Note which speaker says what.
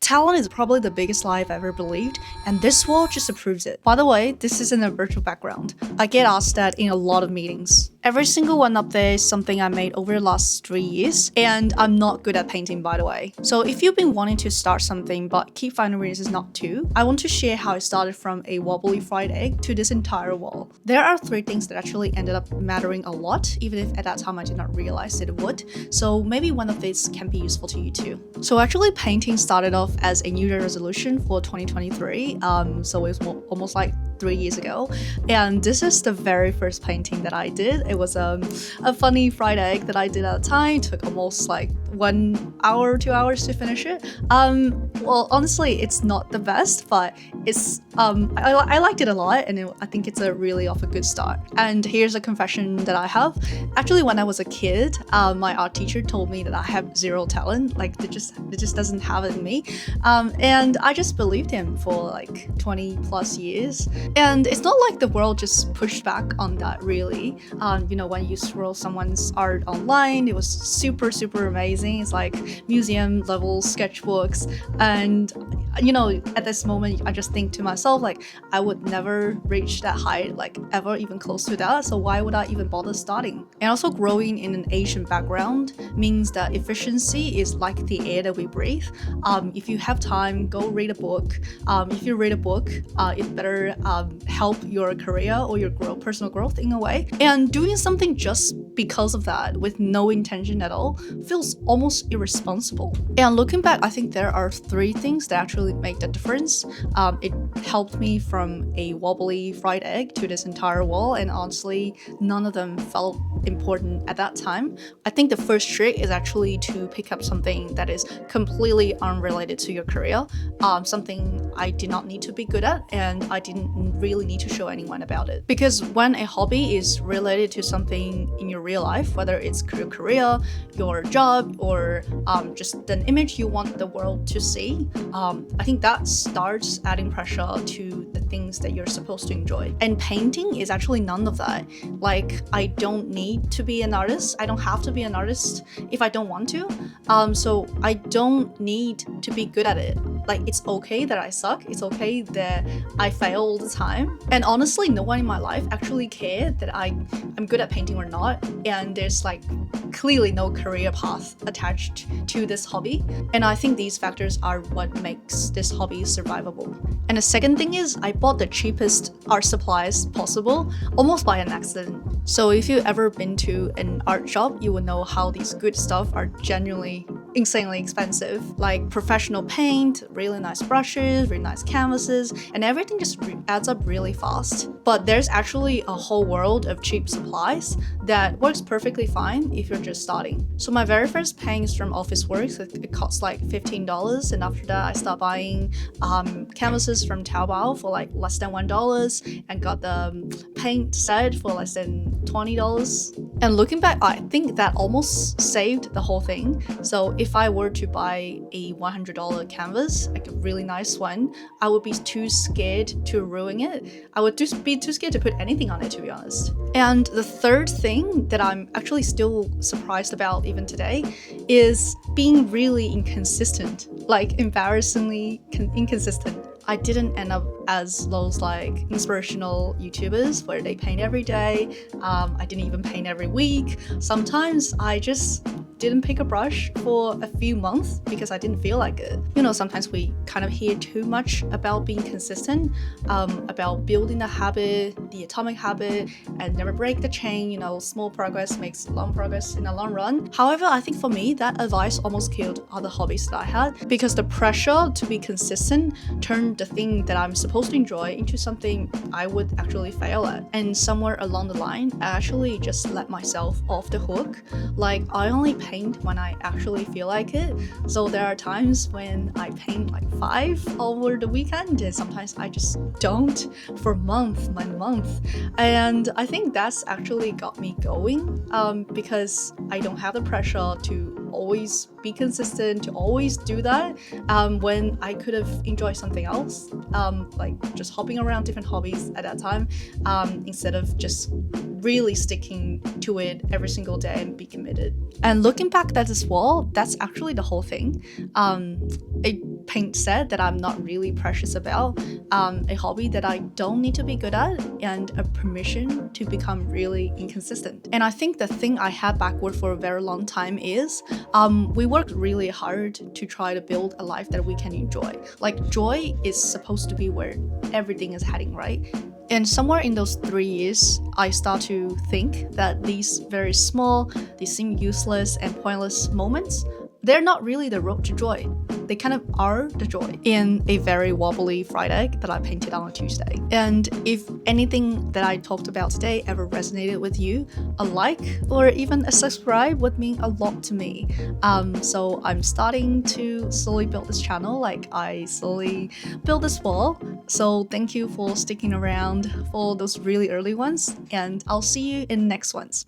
Speaker 1: Talent is probably the biggest lie I've ever believed, and this wall just approves it. By the way, this isn't a virtual background. I get asked that in a lot of meetings. Every single one up there is something I made over the last 3 years, and I'm not good at painting, by the way. So if you've been wanting to start something but keep finding reasons not to, I want to share how I started from a wobbly fried egg to this entire wall. There are 3 things that actually ended up mattering a lot, even if at that time I did not realize it would. So maybe one of these can be useful to you too. So actually painting started off as a New Year resolution for 2023. So it was almost like 3 years ago, and this is the very first painting that I did. It was a funny fried egg that I did at the time. It took almost like 1 hour, 2 hours to finish it. Well, honestly, it's not the best, but it's I liked it a lot, and I think it's a really off a good start. And here's a confession that I have. Actually, when I was a kid, my art teacher told me that I have zero talent, like it just doesn't have it in me, and I just believed him for like 20 plus years. And it's not like the world just pushed back on that, really. When you scroll someone's art online, it was super amazing. It's like museum level sketchbooks, and at this moment I just think to myself, like, I would never reach that height, like ever even close to that, so why would I even bother starting? And also, growing in an Asian background means that efficiency is like the air that we breathe. If you have time, go read a book. If you read a book, it better help your career or your personal growth in a way. And doing something just because of that with no intention at all feels almost irresponsible. And looking back, I think there are 3 things that actually make the difference. It helped me from a wobbly fried egg to this entire wall, and honestly, none of them felt important at that time. I think the first trick is actually to pick up something that is completely unrelated to your career, something I did not need to be good at, and I didn't really need to show anyone about it. Because when a hobby is related to something in your real life, whether it's your career, your job, or just an image you want the world to see, I think that starts adding pressure to the things that you're supposed to enjoy. And painting is actually none of that. Like, I don't need to be an artist. I don't have to be an artist if I don't want to. So I don't need to be good at it. Like, it's okay that I suck. It's okay that I fail all the time. And honestly, no one in my life actually cared that I'm good at painting or not. And there's like clearly no career path attached to this hobby. And I think these factors are what makes this hobby survivable. And the second thing is, I bought the cheapest art supplies possible, almost by an accident. So if you've ever been to an art shop, you will know how these good stuff are genuinely insanely expensive. Like professional paint, really nice brushes, really nice canvases, and everything just adds up really fast. But there's actually a whole world of cheap supplies that works perfectly fine if you're just starting. So my very first paint is from Officeworks. It costs like $15, and after that I start buying canvases from Taobao for like less than $1, and got the paint set for less than $20. And looking back, I think that almost saved the whole thing. So if I were to buy a $100 canvas, like a really nice one, I would be too scared to ruin it. I would just be too scared to put anything on it, to be honest. And the third thing that I'm actually still surprised about even today is being really inconsistent, like embarrassingly inconsistent. I didn't end up as those like inspirational YouTubers where they paint every day. I didn't even paint every week. Sometimes I just didn't pick a brush for a few months because I didn't feel like it. Sometimes we kind of hear too much about being consistent, about building the habit, the atomic habit, and never break the chain. Small progress makes long progress in the long run. However, I think for me, that advice almost killed other hobbies that I had, because the pressure to be consistent turned the thing that I'm supposed to enjoy into something I would actually fail at. And somewhere along the line, I actually just let myself off the hook. Like, I only paint when I actually feel like it. So there are times when I paint like 5 over the weekend, and sometimes I just don't for month. And I think that's actually got me going, because I don't have the pressure to always be consistent, to always do that, when I could have enjoyed something else, like just hopping around different hobbies at that time, instead of just really sticking to it every single day and be committed. And looking back at this wall, that's actually the whole thing. I paint set that I'm not really precious about, a hobby that I don't need to be good at, and a permission to become really inconsistent. And I think the thing I had backward for a very long time is we worked really hard to try to build a life that we can enjoy. Like, joy is supposed to be where everything is heading, right? And somewhere in those 3 years, I start to think that these very small, they seem useless and pointless moments, they're not really the road to joy. They kind of are the joy in a very wobbly fried egg that I painted on a Tuesday. And if anything that I talked about today ever resonated with you, a like or even a subscribe would mean a lot to me. So I'm starting to slowly build this channel, like I slowly build this wall. So thank you for sticking around for those really early ones, and I'll see you in the next ones.